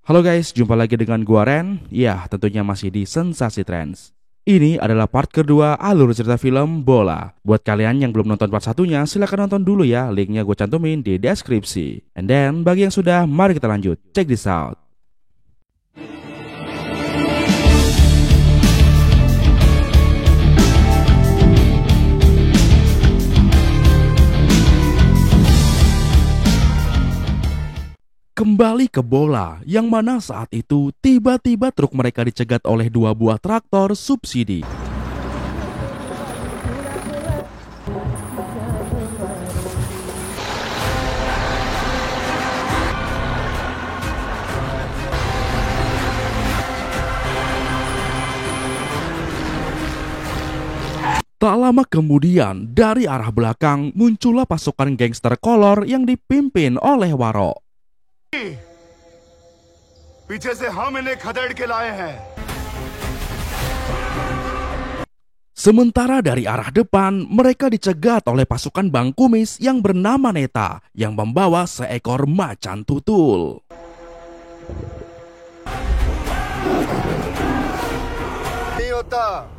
Halo guys, jumpa lagi dengan gua Ren. Ya, tentunya masih di Sensasi Trends. Ini adalah part kedua alur cerita film Bola. Buat kalian yang belum nonton part satunya, silahkan nonton dulu ya. Linknya gue cantumin di deskripsi. And then, bagi yang sudah, mari kita lanjut. Check this out. Kembali ke bola, yang mana saat itu tiba-tiba truk mereka dicegat oleh dua buah traktor subsidi. Tak lama kemudian, dari arah belakang muncullah pasukan gangster kolor yang dipimpin oleh Waro. पीछे से हम इन्हें खदेड़ के लाए हैं. Sementara dari arah depan, mereka dicegat oleh pasukan Bang Kumis yang bernama Neta, yang membawa seekor macan tutul. नहीं होता.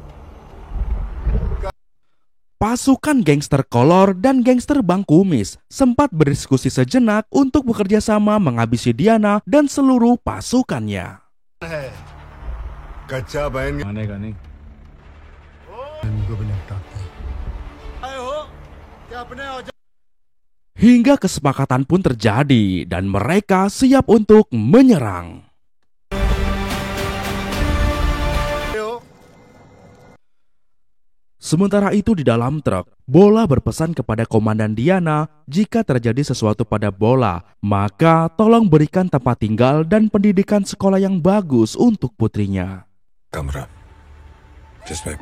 Pasukan gangster kolor dan gangster Bang Kumis sempat berdiskusi sejenak untuk bekerja sama menghabisi Diana dan seluruh pasukannya. कच्चा बहन मानेगा नहीं इनको भी निपटाते हैं. आए हो क्या अपने औजार Hingga kesepakatan pun terjadi dan mereka siap untuk menyerang. हो? Sementara itu di dalam truk, Bola berpesan kepada Komandan Diana jika terjadi sesuatu pada Bola, maka tolong berikan tempat tinggal dan pendidikan sekolah yang bagus untuk putrinya. कमरा जिसमें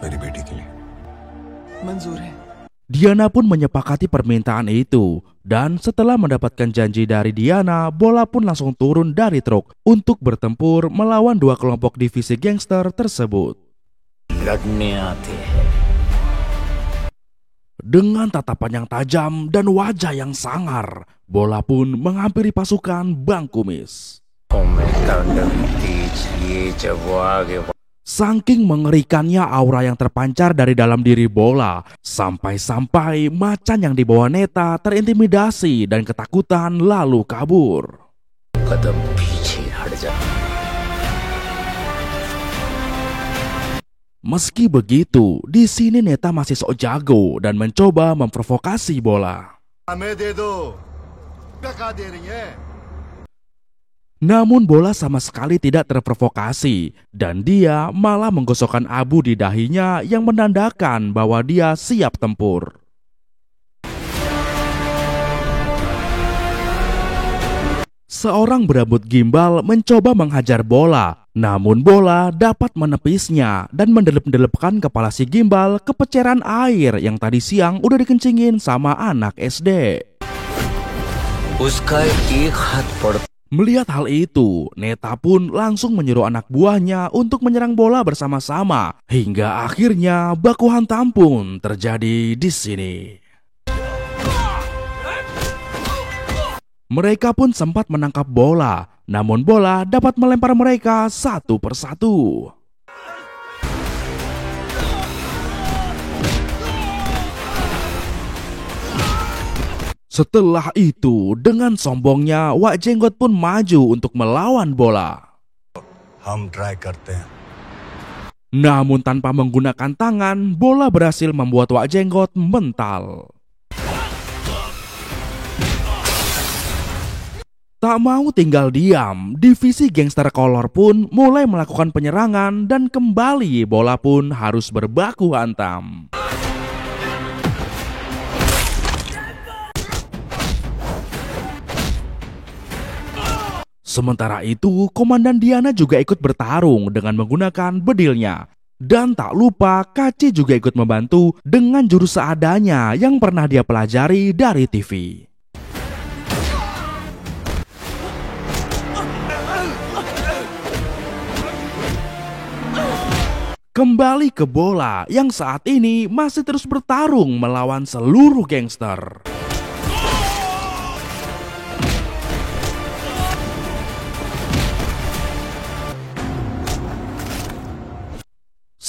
मेरी बेटी के लिए मंजूर है। Diana pun menyepakati permintaan itu, dan setelah mendapatkan janji dari Diana, Bola pun langsung turun dari truk untuk bertempur melawan dua kelompok divisi gangster tersebut. लड़ने आते हैं। Dengan tatapan yang tajam dan wajah yang sangar, Bola pun menghampiri pasukan Bang Kumis. Saking mengerikannya aura yang terpancar dari dalam diri Bola, sampai-sampai macan yang dibawa Neta terintimidasi dan ketakutan lalu kabur. कदम पीछे हट जा। Meski begitu, di sini Neta masih sok jago dan mencoba memprovokasi Bola. हमें दे दो. क्या दे रही है? Namun Bola sama sekali tidak terprovokasi dan dia malah menggosokkan abu di dahinya yang menandakan bahwa dia siap tempur. Seorang berambut gimbal mencoba menghajar Bola, namun Bola dapat menepisnya dan mendelep-delepkan kepala si gimbal ke peceran air yang tadi siang udah dikencingin sama anak SD. उसका एक हाथ पड़ Melihat hal itu, Neta pun langsung menyuruh anak buahnya untuk menyerang Bola bersama-sama, hingga akhirnya baku hantam pun terjadi di sini. Mereka pun sempat menangkap Bola, namun Bola dapat melempar mereka satu persatu. Setelah itu, dengan sombongnya, Wak Jenggot pun maju untuk melawan Bola. हम ट्राई करते हैं. Namun tanpa menggunakan tangan, Bola berhasil membuat Wak Jenggot mental. Tak mau tinggal diam, divisi gangster kolor pun mulai melakukan penyerangan dan kembali Bola pun harus berbaku hantam. Sementara itu, Komandan Diana juga ikut bertarung dengan menggunakan bedilnya. Dan tak lupa, Kaci juga ikut membantu dengan jurus seadanya yang pernah dia pelajari dari TV. Kembali ke Bola yang saat ini masih terus bertarung melawan seluruh gangster.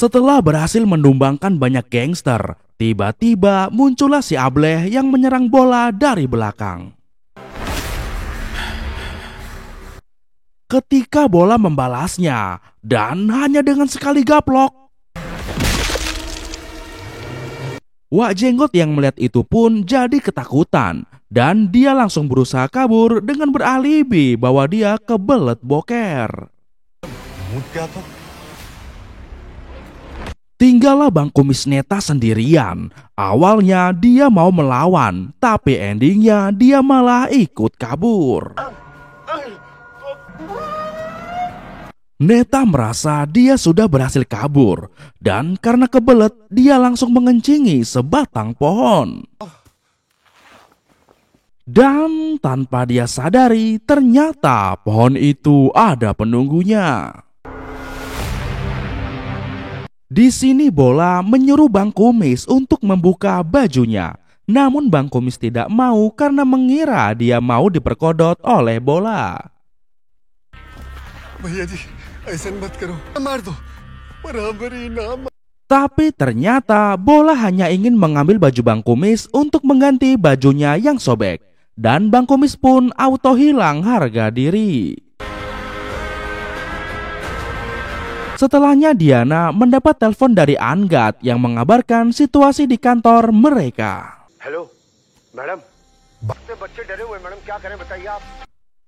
Setelah berhasil mendumbangkan banyak gangster, tiba-tiba muncullah si Ableh yang menyerang Bola dari belakang. Ketika Bola membalasnya, dan hanya dengan sekali gaplok, Wak Jenggot yang melihat itu pun jadi ketakutan, dan dia langsung berusaha kabur dengan beralibi bahwa dia kebelet boker. Tinggallah Bang Kumis Neta sendirian. Awalnya dia mau melawan, tapi endingnya dia malah ikut kabur. Neta merasa dia sudah berhasil kabur, dan karena kebelet dia langsung mengencingi sebatang pohon. Dan tanpa dia sadari, ternyata pohon itu ada penunggunya. Di sini Bola menyuruh Bang Kumis untuk membuka bajunya. Namun Bang Kumis tidak mau karena mengira dia mau diperkodot oleh Bola. भैया जी ऐसा मत करो, मार दो बराबरी ना. Tapi ternyata Bola hanya ingin mengambil baju Bang Kumis untuk mengganti bajunya yang sobek. Dan Bang Kumis pun auto hilang harga diri. Setelahnya Diana mendapat telepon dari Angat yang mengabarkan situasi di kantor mereka. Hello madam, बच्चे डरे हुए मैडम, क्या करें बताइए आप.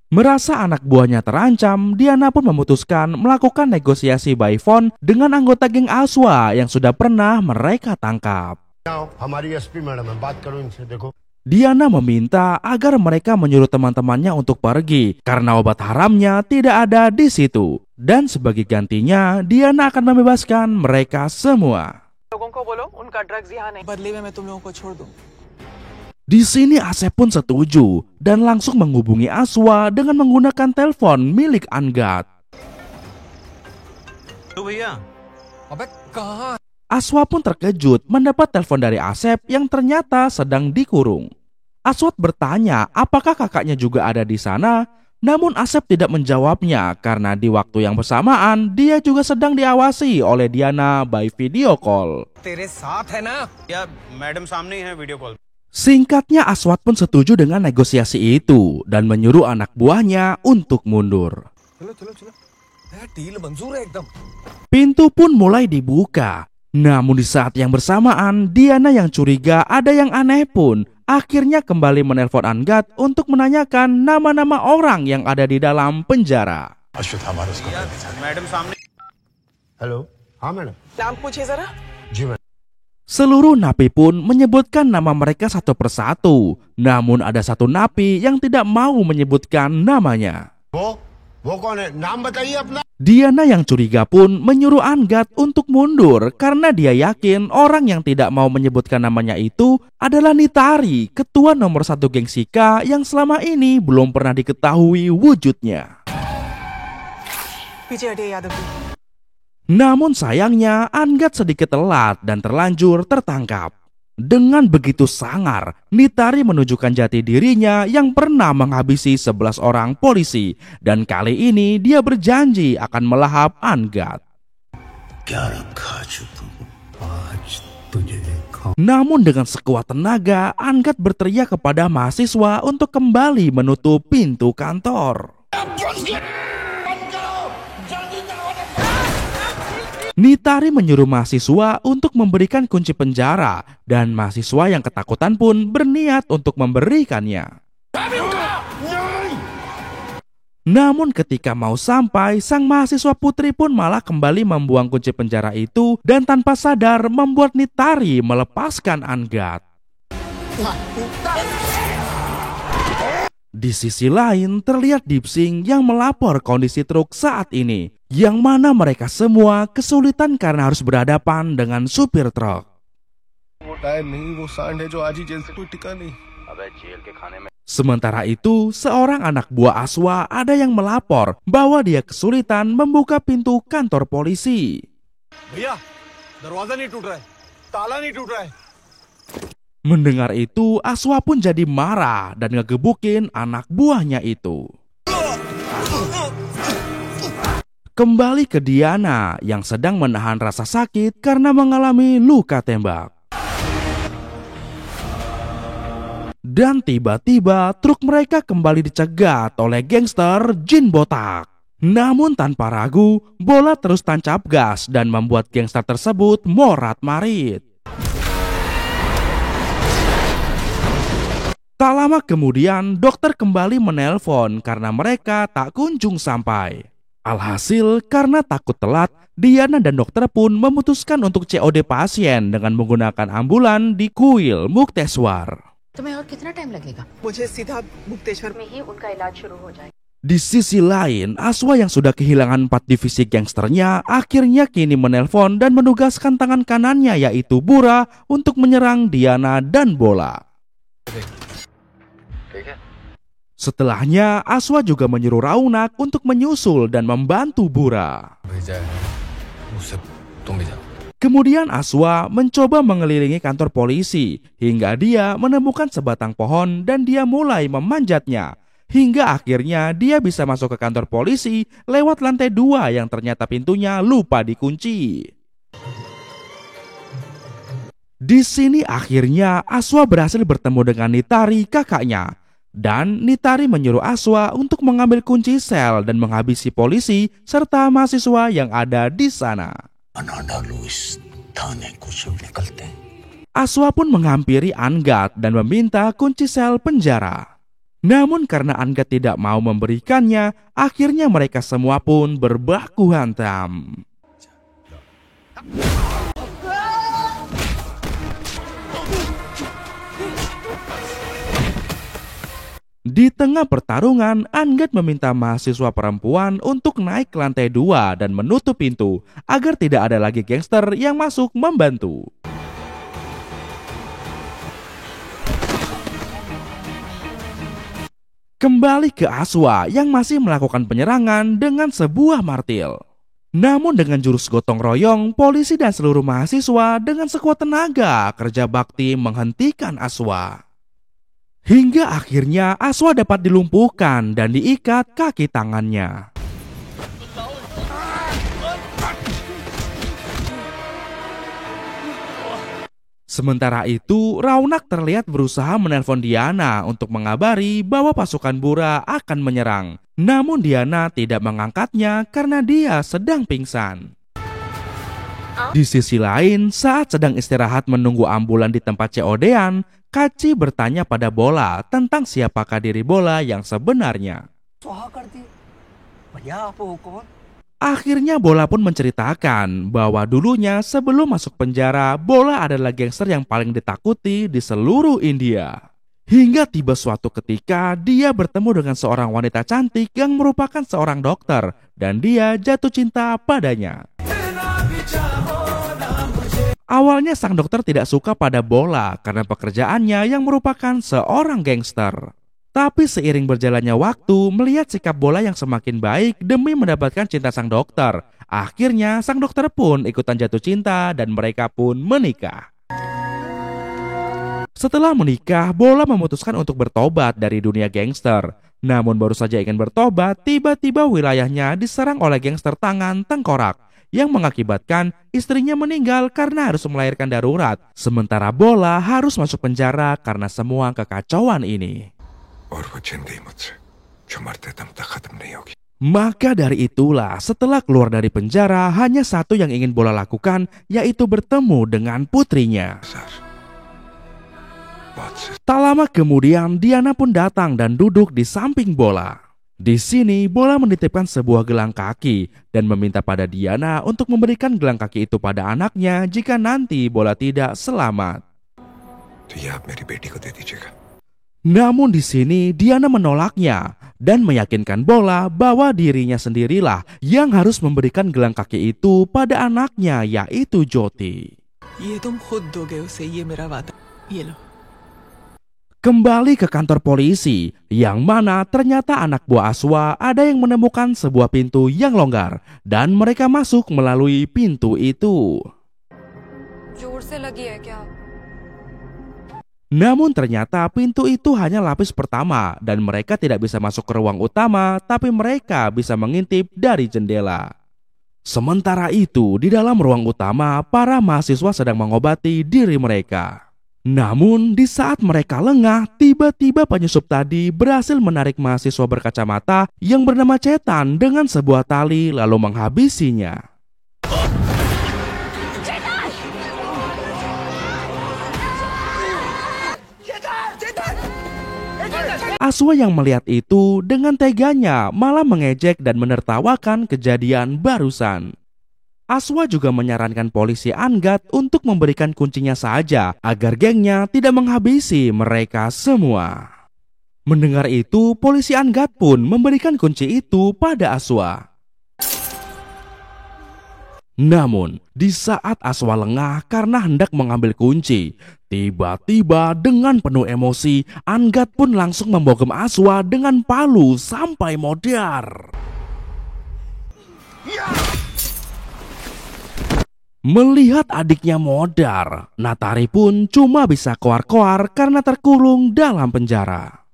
Merasa anak buahnya terancam, Diana pun memutuskan melakukan negosiasi by phone dengan anggota geng Aswa yang sudah pernah mereka tangkap. हमारी SP madam है, बात करो इनसे. देखो Diana meminta agar mereka menyuruh teman-temannya untuk pergi karena obat haramnya tidak ada di situ. Dan sebagai gantinya, Diana akan membebaskan mereka semua. Di sini Asep pun setuju dan langsung menghubungi Aswa dengan menggunakan telepon milik Angat. Aswa pun terkejut mendapat telepon dari Asep yang ternyata sedang dikurung. Aswat bertanya apakah kakaknya juga ada di sana, namun Asep tidak menjawabnya karena di waktu yang bersamaan dia juga sedang diawasi oleh Diana by video call. Singkatnya Aswat pun setuju dengan negosiasi itu dan menyuruh anak buahnya untuk mundur. Pintu pun mulai dibuka. Namun di saat yang bersamaan, Diana yang curiga ada yang aneh pun akhirnya kembali menelpon Angat untuk menanyakan nama-nama orang yang ada di dalam penjara. Hello हाँ madam. Seluruh napi pun menyebutkan nama mereka satu persatu. Namun ada satu napi yang tidak mau menyebutkan namanya. वो कौन है, नाम बताइए अपना. Diana yang curiga pun menyuruh Angat untuk mundur karena dia yakin orang yang tidak mau menyebutkan namanya itu adalah Nitari, ketua nomor 1 geng Sika yang selama ini belum pernah diketahui wujudnya. Namun sayangnya Angat sedikit telat dan terlanjur tertangkap. Dengan begitu sangar, Nitari menunjukkan jati dirinya yang pernah menghabisi 11 orang polisi. Dan kali ini dia berjanji akan melahap Angat. Namun dengan sekuat tenaga, Angat berteriak kepada mahasiswa untuk kembali menutup pintu kantor. Nitari menyuruh mahasiswa untuk memberikan kunci penjara dan mahasiswa yang ketakutan pun berniat untuk memberikannya. Namun ketika mau sampai, sang mahasiswa putri pun malah kembali membuang kunci penjara itu dan tanpa sadar membuat Nitari melepaskan Angat. Di sisi lain terlihat Dipsing yang melapor kondisi truk saat ini, yang mana mereka semua kesulitan karena harus berhadapan dengan supir truk. Sementara itu, seorang anak buah Aswa ada yang melapor bahwa dia kesulitan membuka pintu kantor polisi. Mendengar itu, Aswa pun jadi marah dan ngegebukin anak buahnya itu. kembali ke Diana yang sedang menahan rasa sakit karena mengalami luka tembak. Dan tiba-tiba truk mereka kembali dicegat oleh gangster Jin Botak. Namun tanpa ragu, bola terus tancap gas dan membuat gangster tersebut morat-marit. Tak lama kemudian, dokter kembali menelpon karena mereka tak kunjung sampai. Alhasil, karena takut telat, Diana dan dokter pun memutuskan untuk COD pasien dengan menggunakan ambulan di kuil Mukteswar. तुम्हें और कितना टाइम लगेगा? मुझे सीधा मुक्तेश्वर में ही उनका इलाज शुरू हो जाएगा. Di sisi lain, Aswa yang sudah kehilangan 4 divisi gangsternya akhirnya kini menelpon dan menugaskan tangan kanannya yaitu Bura untuk menyerang Diana dan Bola. Setelahnya, Aswa juga menyuruh Raunak untuk menyusul dan membantu Bura. Kemudian Aswa mencoba mengelilingi kantor polisi hingga dia menemukan sebatang pohon dan dia mulai memanjatnya. Hingga akhirnya dia bisa masuk ke kantor polisi lewat lantai 2 yang ternyata pintunya lupa dikunci. Di sini akhirnya Aswa berhasil bertemu dengan Nitari, kakaknya. Dan Nitari menyuruh Aswa untuk mengambil kunci sel dan menghabisi polisi serta mahasiswa yang ada di sana. Aswa pun menghampiri Angat dan meminta kunci sel penjara. Namun karena Angat tidak mau memberikannya, akhirnya mereka semua pun berbaku hantam. Di tengah pertarungan, Angat meminta mahasiswa perempuan untuk naik ke lantai 2 dan menutup pintu agar tidak ada lagi gangster yang masuk membantu. Kembali ke Aswa yang masih melakukan penyerangan dengan sebuah martil. Namun dengan jurus gotong royong, polisi dan seluruh mahasiswa dengan sekuat tenaga kerja bakti menghentikan Aswa. Hingga akhirnya Aswa dapat dilumpuhkan dan diikat kaki tangannya. Sementara itu, Raunak terlihat berusaha menelpon Diana untuk mengabari bahwa pasukan Bura akan menyerang. Namun Diana tidak mengangkatnya karena dia sedang pingsan. Di sisi lain, saat sedang istirahat menunggu ambulan di tempat COD-an, Kaci bertanya pada Bola tentang siapakah diri Bola yang sebenarnya. Akhirnya Bola pun menceritakan bahwa dulunya sebelum masuk penjara, Bola adalah gangster yang paling ditakuti di seluruh India. Hingga tiba suatu ketika dia bertemu dengan seorang wanita cantik yang merupakan seorang dokter dan dia jatuh cinta padanya. Awalnya sang dokter tidak suka pada Bola karena pekerjaannya yang merupakan seorang gangster. Tapi seiring berjalannya waktu, melihat sikap Bola yang semakin baik demi mendapatkan cinta sang dokter, akhirnya sang dokter pun ikutan jatuh cinta dan mereka pun menikah. Setelah menikah, Bola memutuskan untuk bertobat dari dunia gangster. Namun baru saja ingin bertobat, tiba-tiba wilayahnya diserang oleh gangster tangan tengkorak yang mengakibatkan istrinya meninggal karena harus melahirkan darurat. Sementara Bola harus masuk penjara karena semua kekacauan ini. Maka dari itulah setelah keluar dari penjara, hanya satu yang ingin Bola lakukan, yaitu bertemu dengan putrinya. Tak lama kemudian Diana pun datang dan duduk di samping Bola. Di sini Bola menitipkan sebuah gelang kaki dan meminta pada Diana untuk memberikan gelang kaki itu pada anaknya jika nanti Bola tidak selamat. Namun di sini Diana menolaknya dan meyakinkan Bola bahwa dirinya sendirilah yang harus memberikan gelang kaki itu pada anaknya, yaitu Jyoti. Kembali ke kantor polisi, yang mana ternyata anak buah Aswa ada yang menemukan sebuah pintu yang longgar dan mereka masuk melalui pintu itu. Namun ternyata pintu itu hanya lapis pertama dan mereka tidak bisa masuk ke ruang utama, tapi mereka bisa mengintip dari jendela. Sementara itu, di dalam ruang utama, para mahasiswa sedang mengobati diri mereka. Namun, di saat mereka lengah, tiba-tiba penyusup tadi berhasil menarik mahasiswa berkacamata yang bernama Cetan dengan sebuah tali lalu menghabisinya. Aswa yang melihat itu dengan teganya malah mengejek dan menertawakan kejadian barusan. Aswa juga menyarankan polisi Angat untuk memberikan kuncinya saja agar gengnya tidak menghabisi mereka semua. Mendengar itu, polisi Angat pun memberikan kunci itu pada Aswa. Namun, di saat Aswa lengah karena hendak mengambil kunci, tiba-tiba dengan penuh emosi, Angat pun langsung membogem Aswa dengan palu sampai modar. Melihat adiknya modar, Natari pun cuma bisa koar-koar karena terkurung dalam penjara.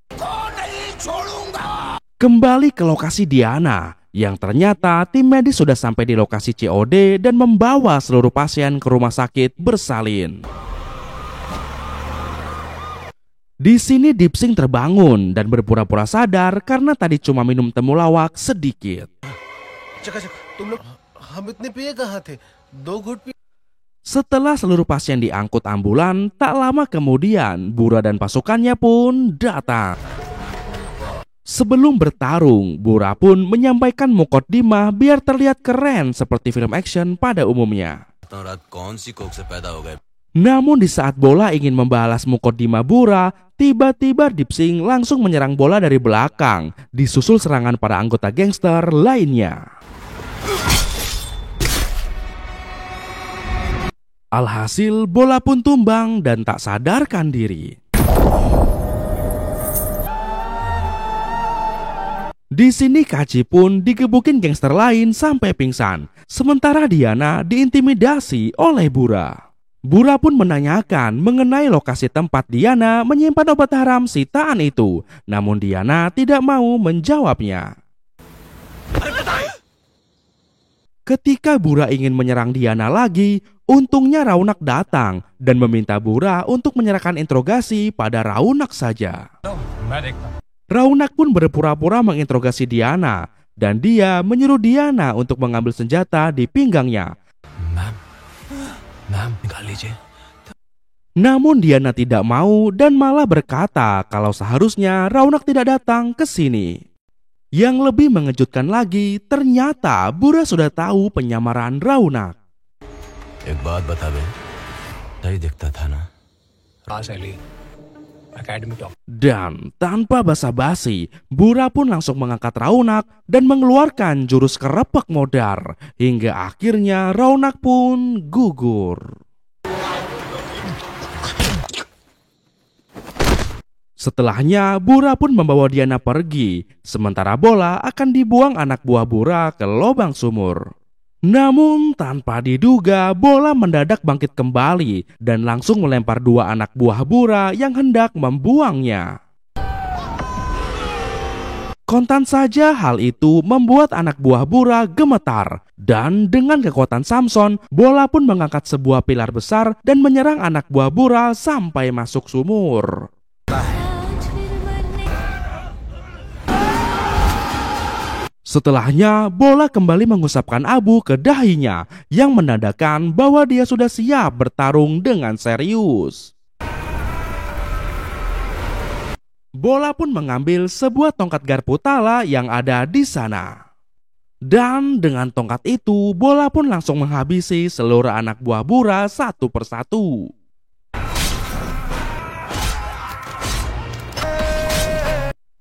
Kembali ke lokasi Diana, yang ternyata tim medis sudah sampai di lokasi COD dan membawa seluruh pasien ke rumah sakit bersalin. Di sini Dipsing terbangun dan berpura-pura sadar karena tadi cuma minum temulawak sedikit. Setelah seluruh pasien diangkut ambulan, tak lama kemudian Bura dan pasukannya pun datang. Sebelum bertarung, Bura pun menyampaikan mukaddimah biar terlihat keren seperti film action pada umumnya. Namun di saat Bola ingin membalas mukaddimah Bura, tiba-tiba Dipsing langsung menyerang Bola dari belakang, disusul serangan para anggota gangster lainnya. Alhasil Bola pun tumbang dan tak sadarkan diri. Di sini Kaji pun digebukin gangster lain sampai pingsan, sementara Diana diintimidasi oleh Bura. Bura pun menanyakan mengenai lokasi tempat Diana menyimpan obat haram sitaan itu, namun Diana tidak mau menjawabnya. Ketika Bura ingin menyerang Diana lagi, untungnya Raunak datang dan meminta Bura untuk menyerahkan interogasi pada Raunak saja. Raunak pun berpura-pura menginterogasi Diana dan dia menyuruh Diana untuk mengambil senjata di pinggangnya. Namun Diana tidak mau dan malah berkata kalau seharusnya Raunak tidak datang ke sini. Yang lebih mengejutkan lagi, ternyata Bura sudah tahu penyamaran Raunak. Dan tanpa basa-basi, Bura pun langsung mengangkat Raunak dan mengeluarkan jurus kerepak modar, hingga akhirnya Raunak pun gugur. Setelahnya, Bura pun membawa Diana pergi, sementara Bola akan dibuang anak buah Bura ke lubang sumur. Namun tanpa diduga, Bola mendadak bangkit kembali dan langsung melempar dua anak buah Bura yang hendak membuangnya. Kontan saja hal itu membuat anak buah Bura gemetar, dan dengan kekuatan Samson, Bola pun mengangkat sebuah pilar besar dan menyerang anak buah Bura sampai masuk sumur. Setelahnya, Bola kembali mengusapkan abu ke dahinya yang menandakan bahwa dia sudah siap bertarung dengan serius. Bola pun mengambil sebuah tongkat garpu tala yang ada di sana. Dan dengan tongkat itu, Bola pun langsung menghabisi seluruh anak buah Bura satu persatu.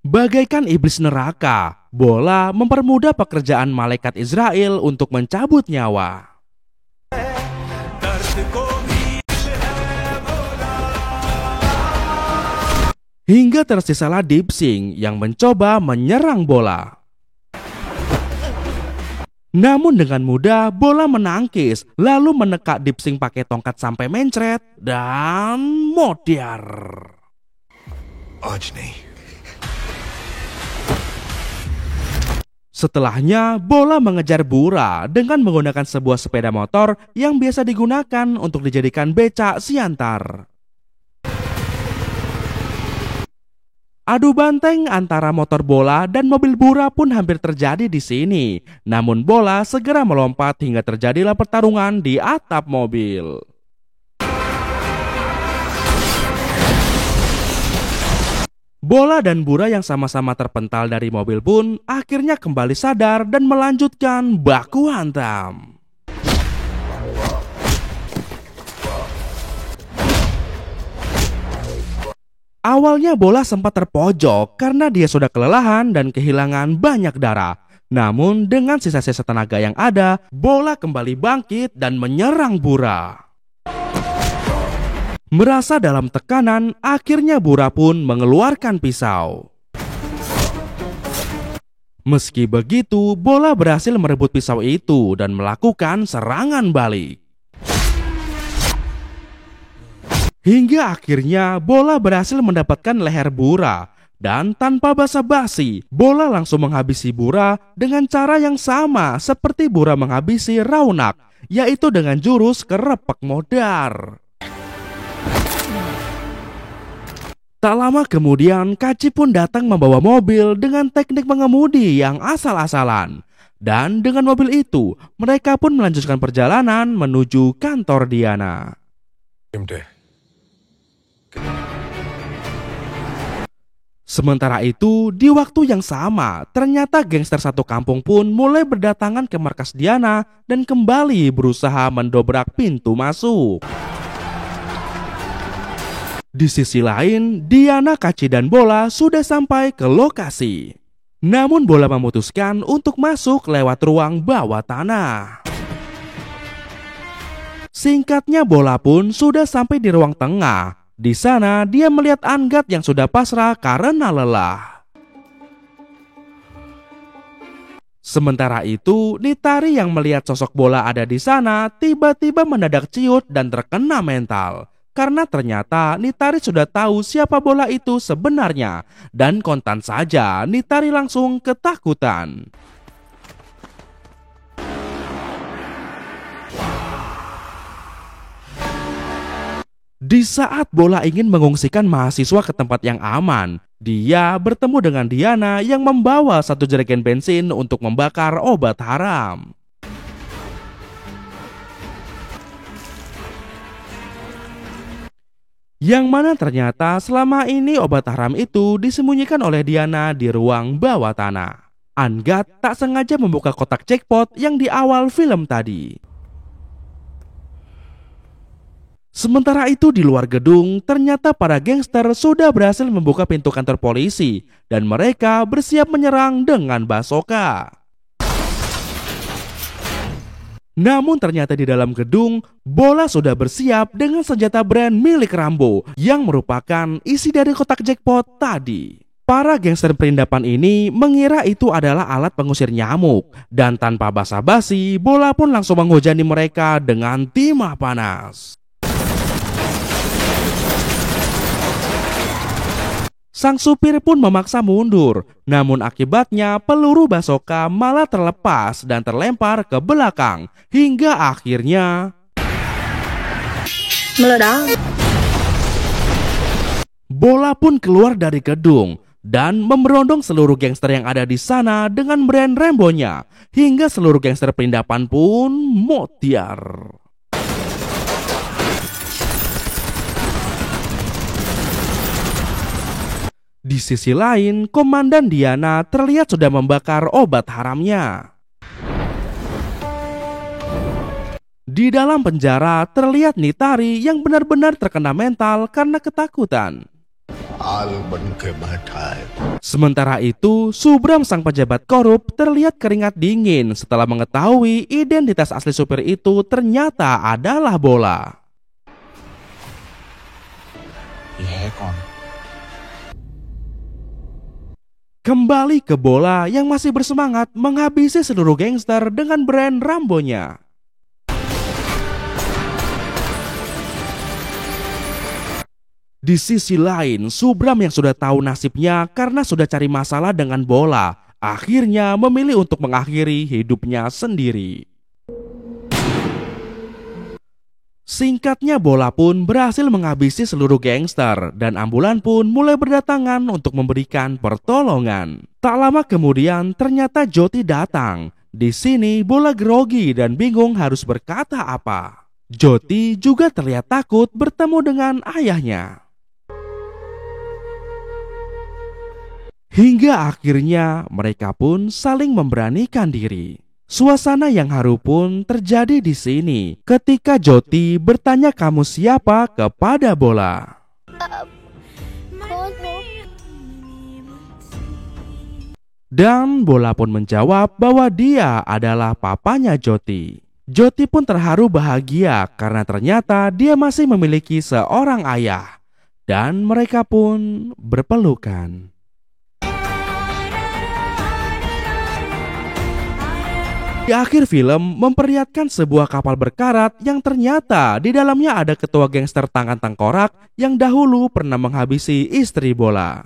Bagaikan iblis neraka, Bola mempermudah pekerjaan malaikat Israel untuk mencabut nyawa. Hingga tersisalah Dipsing yang mencoba menyerang Bola. Namun dengan mudah Bola menangkis, lalu menekak Dipsing pakai tongkat sampai mencret dan modar. Setelahnya, Bola mengejar Bura dengan menggunakan sebuah sepeda motor yang biasa digunakan untuk dijadikan becak siantar. Adu banteng antara motor Bola dan mobil Bura pun hampir terjadi di sini. Namun Bola segera melompat hingga terjadilah pertarungan di atap mobil. Bola dan Bura yang sama-sama terpental dari mobil pun akhirnya kembali sadar dan melanjutkan baku hantam. Awalnya Bola sempat terpojok karena dia sudah kelelahan dan kehilangan banyak darah. Namun dengan sisa-sisa tenaga yang ada, Bola kembali bangkit dan menyerang Bura. Merasa dalam tekanan, akhirnya Bura pun mengeluarkan pisau. Meski begitu, Bola berhasil merebut pisau itu dan melakukan serangan balik. Hingga akhirnya Bola berhasil mendapatkan leher Bura. Dan tanpa basa-basi, Bola langsung menghabisi Bura dengan cara yang sama seperti Bura menghabisi Raunak, yaitu dengan jurus kerepek modar. Tak lama kemudian, Kaci pun datang membawa mobil dengan teknik mengemudi yang asal-asalan. Dan dengan mobil itu, mereka pun melanjutkan perjalanan menuju kantor Diana. Sementara itu, di waktu yang sama, ternyata gangster satu kampung pun mulai berdatangan ke markas Diana dan kembali berusaha mendobrak pintu masuk. Di sisi lain, Diana, Kaci, dan Bola sudah sampai ke lokasi. Namun Bola memutuskan untuk masuk lewat ruang bawah tanah. Singkatnya, Bola pun sudah sampai di ruang tengah. Di sana dia melihat Anggat yang sudah pasrah karena lelah. Sementara itu, Nitari yang melihat sosok Bola ada di sana tiba-tiba mendadak ciut dan terkena mental. Karena ternyata Nitari sudah tahu siapa Bola itu sebenarnya. Dan kontan saja Nitari langsung ketakutan. Di saat Bola ingin mengungsikan mahasiswa ke tempat yang aman, dia bertemu dengan Diana yang membawa satu jerigen bensin untuk membakar obat haram. Yang mana ternyata selama ini obat haram itu disembunyikan oleh Diana di ruang bawah tanah. Anggat tak sengaja membuka kotak jackpot yang di awal film tadi. Sementara itu di luar gedung, ternyata para gangster sudah berhasil membuka pintu kantor polisi dan mereka bersiap menyerang dengan basoka. Namun ternyata di dalam gedung, Bola sudah bersiap dengan senjata brand milik Rambo yang merupakan isi dari kotak jackpot tadi. Para gangster perindapan ini mengira itu adalah alat pengusir nyamuk. Dan tanpa basa-basi, Bola pun langsung menghujani mereka dengan timah panas. Sang supir pun memaksa mundur, namun akibatnya peluru basoka malah terlepas dan terlempar ke belakang hingga akhirnya meledak. Bola pun keluar dari gedung dan memberondong seluruh gangster yang ada di sana dengan brand Rambo-nya hingga seluruh gangster perindapan pun mutiar. Di sisi lain, Komandan Diana terlihat sudah membakar obat haramnya. Di dalam penjara terlihat Nitari yang benar-benar terkena mental karena ketakutan. Sementara itu, Subram sang pejabat korup terlihat keringat dingin setelah mengetahui identitas asli supir itu ternyata adalah Bola. Kembali ke Bola yang masih bersemangat menghabisi seluruh gangster dengan brand Rambo-nya. Di sisi lain, Subram yang sudah tahu nasibnya karena sudah cari masalah dengan Bola, akhirnya memilih untuk mengakhiri hidupnya sendiri. Singkatnya, Bola pun berhasil menghabisi seluruh gangster dan ambulan pun mulai berdatangan untuk memberikan pertolongan. Tak lama kemudian ternyata Jyoti datang. Di sini Bola grogi dan bingung harus berkata apa. Jyoti juga terlihat takut bertemu dengan ayahnya. Hingga akhirnya mereka pun saling memberanikan diri. Suasana yang haru pun terjadi di sini ketika Jyoti bertanya kamu siapa kepada Bola. Dan Bola pun menjawab bahwa dia adalah papanya Jyoti. Jyoti pun terharu bahagia karena ternyata dia masih memiliki seorang ayah. Dan mereka pun berpelukan. Di akhir film memperlihatkan sebuah kapal berkarat yang ternyata di dalamnya ada ketua gangster tangan tengkorak yang dahulu pernah menghabisi istri Bola.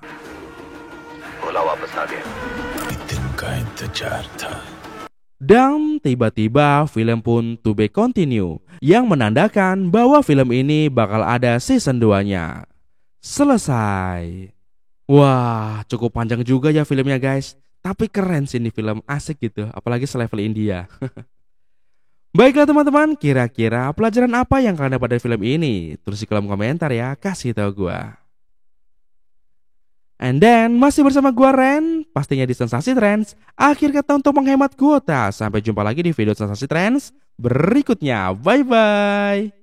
Dan tiba-tiba film pun to be continue yang menandakan bahwa film ini bakal ada season 2-nya. Selesai. Wah, cukup panjang juga ya filmnya guys. Tapi keren sih ini film, asik gitu, apalagi selevel India. Baiklah teman-teman, kira-kira pelajaran apa yang kalian dapat dari film ini? Tulis di kolom komentar ya, kasih tahu gua. And then, masih bersama gua Ren, pastinya di Sensasi Trends. Akhir kata untuk menghemat kuota. Sampai jumpa lagi di video Sensasi Trends berikutnya. Bye-bye.